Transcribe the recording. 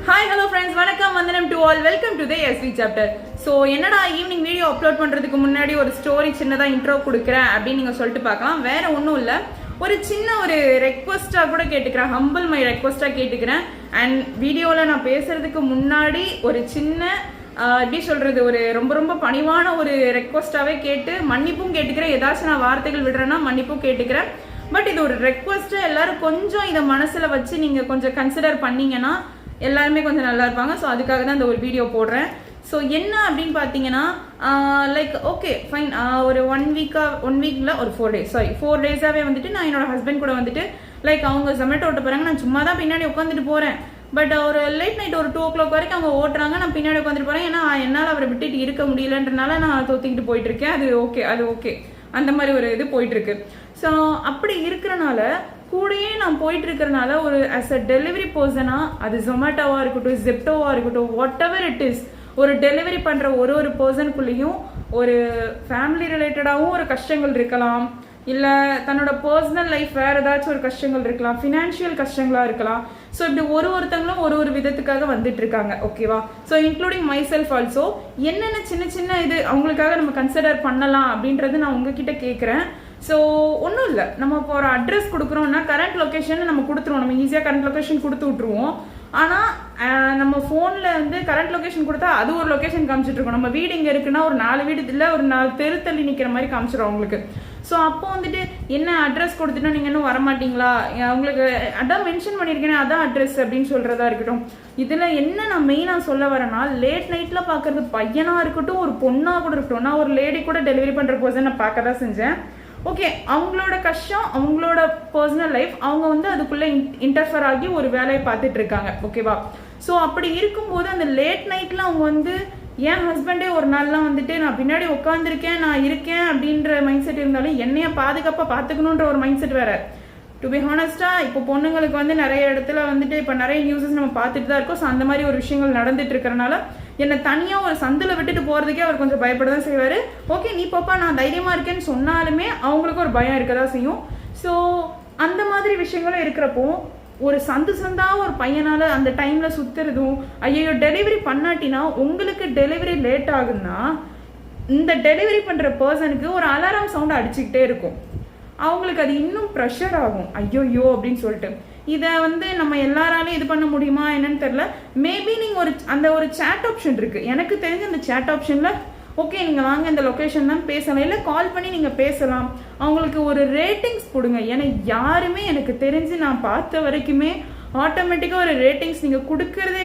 Hi hello friends, வணக்கம், வந்தனம் to all. Welcome to the SV chapter. So என்னடா evening video upload பண்ணுறதுக்கு முன்னாடி ஒரு ஸ்டோரி சின்னதாக இன்ட்ரோ கொடுக்குறேன் அப்படின்னு நீங்கள் சொல்லிட்டு பார்க்கலாம். வேற ஒன்றும் இல்லை, ஒரு சின்ன ஒரு ரெக்வஸ்ட்டாக கூட கேட்டுக்கிறேன், ஹம்பிள் மை ரெக்வஸ்ட்டாக கேட்டுக்கிறேன். அண்ட் வீடியோவில் நான் பேசுறதுக்கு முன்னாடி ஒரு சின்ன எப்படி சொல்கிறது, ஒரு ரொம்ப ரொம்ப பணிவான ஒரு ரெக்வஸ்ட்டாகவே கேட்டு மன்னிப்பும் கேட்டுக்கிறேன். ஏதாச்சும் நான் வார்த்தைகள் விடுறேன்னா மன்னிப்பும் கேட்டுக்கிறேன். பட் இது ஒரு ரெக்வஸ்ட்டாக எல்லாரும் கொஞ்சம் இதை மனசில் வச்சு நீங்கள் கொஞ்சம் கன்சிடர் பண்ணீங்கன்னா எல்லாருமே கொஞ்சம் நல்லா இருப்பாங்க. ஸோ அதுக்காக தான் இந்த ஒரு வீடியோ போடுறேன். ஸோ என்ன அப்படின்னு பார்த்தீங்கன்னா, லைக் ஓகே ஃபைன், ஒரு ஒன் வீக்கில் ஒரு 4 டேஸாகவே வந்துட்டு நான் என்னோட ஹஸ்பண்ட் கூட வந்துட்டு லைக் அவங்க ஜொமேட்டோ ஓட்ட போகிறாங்க. நான் சும்மா தான் பின்னாடி உட்காந்துட்டு போகிறேன். பட் ஒரு லேட் நைட் ஒரு 2 o'clock வரைக்கும் அவங்க ஓட்டுறாங்க, நான் பின்னாடி உட்காந்துட்டு போகிறேன். ஏன்னா என்னால் அவரை விட்டுட்டு இருக்க முடியலன்றனால நான் தொத்திக்கிட்டு போயிட்டுருக்கேன். அது ஓகே அந்த மாதிரி ஒரு இது போயிட்டுருக்கு. ஸோ அப்படி இருக்கிறனால கூடயே நான் போயிட்டு இருக்கிறனால ஒரு ஆஸ் அ டெலிவரி பர்சனா, அது ஜொமேட்டோவா இருக்கட்டும், ஜெப்டோவா இருக்கட்டும், வாட் எவர் இட் இஸ், ஒரு டெலிவரி பண்ற ஒரு பர்சனுக்குள்ளேயும் ஒரு ஃபேமிலி ரிலேட்டடாகவும் ஒரு கஷ்டங்கள் இருக்கலாம், இல்லை தன்னோட பர்சனல் லைஃப் வேற ஏதாச்சும் ஒரு கஷ்டங்கள் இருக்கலாம், ஃபினான்ஷியல் கஷ்டங்களா இருக்கலாம். ஸோ இப்படி ஒருத்தங்களும் ஒரு விதத்துக்காக வந்துட்டு இருக்காங்க, ஓகேவா? So including my self also. என்னென்ன சின்ன இது அவங்களுக்காக நம்ம கன்சிடர் பண்ணலாம் அப்படின்றது நான் உங்ககிட்ட கேட்குறேன். ஸோ ஒன்றும் இல்லை, நம்ம இப்போ ஒரு அட்ரஸ் கொடுக்குறோம்னா கரண்ட் லொக்கேஷன் நம்ம கொடுத்துருவோம், நம்ம ஈஸியாக கரண்ட் லொக்கேஷன் கொடுத்து விட்ருவோம். ஆனால் நம்ம ஃபோனில் வந்து கரண்ட் லொக்கேஷன் கொடுத்தா அது ஒரு லொக்கேஷன் காமிச்சிட்ருக்கோம். நம்ம வீடு இங்கே இருக்குன்னா ஒரு 4 வீடு இல்லை, ஒரு 4 தெரு தள்ளி நிற்கிற மாதிரி காமிச்சிடும் அவங்களுக்கு. ஸோ அப்போ வந்துட்டு என்ன அட்ரஸ் கொடுத்துட்டோம், நீங்கள் இன்னும் வரமாட்டீங்களா, உங்களுக்கு அதான் மென்ஷன் பண்ணியிருக்கேனே அதான் அட்ரஸ் அப்படின்னு சொல்கிறதா இருக்கட்டும். இதில் என்ன நான் மெயினாக சொல்ல வரேன்னா, லேட் நைட்டில் பார்க்குறது பையனாக இருக்கட்டும், ஒரு பொண்ணாக கூட இருக்கட்டும். நான் ஒரு லேடி கூட டெலிவரி பண்ணுற பர்சன் நான் பார்க்க தான் செஞ்சேன். ஓகே, அவங்களோட கஷ்டம், அவங்களோட பர்சனல் லைஃப், அவங்க வந்து அதுக்குள்ளே இன்டர்ஃபர் ஆகி ஒரு வேலையை பார்த்துட்டு இருக்காங்க, ஓகேவா? ஸோ அப்படி இருக்கும்போது அந்த லேட் நைட்டில் அவங்க வந்து என் ஹஸ்பண்டே ஒரு நாள்லாம் வந்துட்டு நான் பின்னாடி உட்காந்துருக்கேன், நான் இருக்கேன் அப்படின்ற மைண்ட் செட் இருந்தாலும் என்னைய பாதுகாப்பாக பார்த்துக்கணுன்ற ஒரு மைண்ட் செட் வேற. டு பி ஹானஸ்டாக இப்போ பொண்ணுங்களுக்கு வந்து நிறைய இடத்துல வந்துட்டு இப்போ நிறைய நியூஸஸ் நம்ம பார்த்துட்டு தான் இருக்கோம். ஸோ அந்த மாதிரி ஒரு விஷயங்கள் நடந்துட்டு இருக்கிறனால என்னை தனியாக ஒரு சந்தில் விட்டுட்டு போகிறதுக்கே அவர் கொஞ்சம் பயப்பட தான் செய்வார். ஓகே நீ பாப்பா நான் தைரியமாக இருக்கேன்னு சொன்னாலுமே அவங்களுக்கு ஒரு பயம் இருக்க தான் செய்யும். ஸோ அந்த மாதிரி விஷயங்களும் இருக்கிறப்போ ஒரு சந்தாக ஒரு பையனால் அந்த டைமில் சுற்றுறதும், ஐயோ டெலிவரி பண்ணாட்டினா உங்களுக்கு டெலிவரி லேட் ஆகுதுன்னா இந்த டெலிவரி பண்ணுற பர்சனுக்கு ஒரு அலாரம் சவுண்ட் அடிச்சுக்கிட்டே இருக்கும். அவங்களுக்கு அது இன்னும் ப்ரெஷர் ஆகும், ஐயோயோ அப்படின்னு சொல்லிட்டு. இதை வந்து நம்ம எல்லாராலையும் இது பண்ண முடியுமா என்னன்னு தெரியல. மேபி நீங்கள் அந்த ஒரு சேட் ஆப்ஷன் இருக்குது, எனக்கு தெரிஞ்ச அந்த சேட் ஆப்ஷனில் ஓகே நீங்கள் வாங்க இந்த லொக்கேஷன் தான் பேசலாம், இல்லை கால் பண்ணி நீங்கள் பேசலாம், அவங்களுக்கு ஒரு ரேட்டிங்ஸ் கொடுங்க. ஏன்னா யாருமே எனக்கு தெரிஞ்சு நான் பார்த்த வரைக்குமே ஆட்டோமேட்டிக்காக ஒரு ரேட்டிங்ஸ் நீங்கள் கொடுக்கறதே